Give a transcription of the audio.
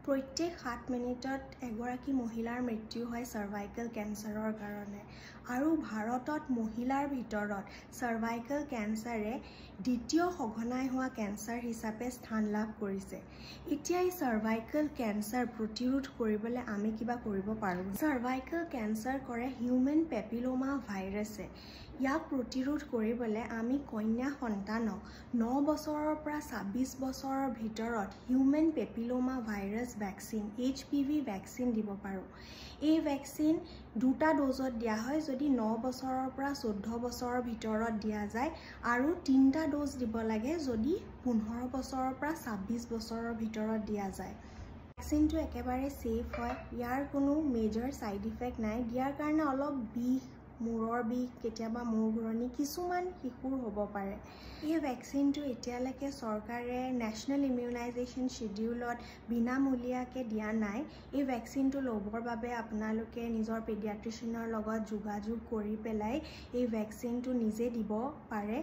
প্ৰত্যেক 7 মিনিটত এগৰাকী মহিলাৰ মৃত্যু হয় সাৰ্ভাইকেল কেঞ্চাৰৰ কাৰণে আৰু ভাৰতত মহিলাৰ ভিতৰত সাৰ্ভাইকেল কেঞ্চাৰে দ্বিতীয় সঘনাই হোৱা কেঞ্চাৰ হিচাপে স্থান লাভ কৰিছে। এতিয়া এই সাৰ্ভাইকেল কেঞ্চাৰ প্ৰতিৰোধ কৰিবলৈ আমি কিবা কৰিব পাৰোঁ। সাৰ্ভাইকেল কেঞ্চাৰ কৰে হিউমেন পেপিলোমা ভাইৰাছে। ইয়াক প্ৰতিৰোধ কৰিবলৈ আমি কন্যা সন্তানক 9 বছৰৰ পৰা 26 বছৰৰ ভিতৰত human papilloma virus vaccine HPV vaccine দিব পাৰোঁ। এই ভেকচিন 2টা ড'জত দিয়া হয় যদি 9 বছৰৰ পৰা 14 বছৰৰ ভিতৰত দিয়া যায় আৰু 3টা ড'জ দিব লাগে যদি 15 বছৰৰ পৰা 26 বছৰৰ ভিতৰত দিয়া যায়। ভেকচিনটো একেবাৰে সেফ হয়, ইয়াৰ কোনো মেজৰ সাইড ইফেক্ট নাই। দিয়াৰ কাৰণে অলপ বিষ, মূৰৰ বিষ, কেতিয়াবা মূৰ ঘূৰণি কিছুমান শিশুৰ হ'ব পাৰে। এই ভেকচিনটো এতিয়ালৈকে চৰকাৰে নেশ্যনেল ইমিউনাইজেশ্যন শিডিউলত বিনামূলীয়াকৈ দিয়া নাই। এই ভেকচিনটো ল'বৰ বাবে আপোনালোকে নিজৰ পেডিয়াট্ৰিচিয়ানৰ লগত যোগাযোগ কৰি পেলাই এই ভেকচিনটো নিজে দিব পাৰে।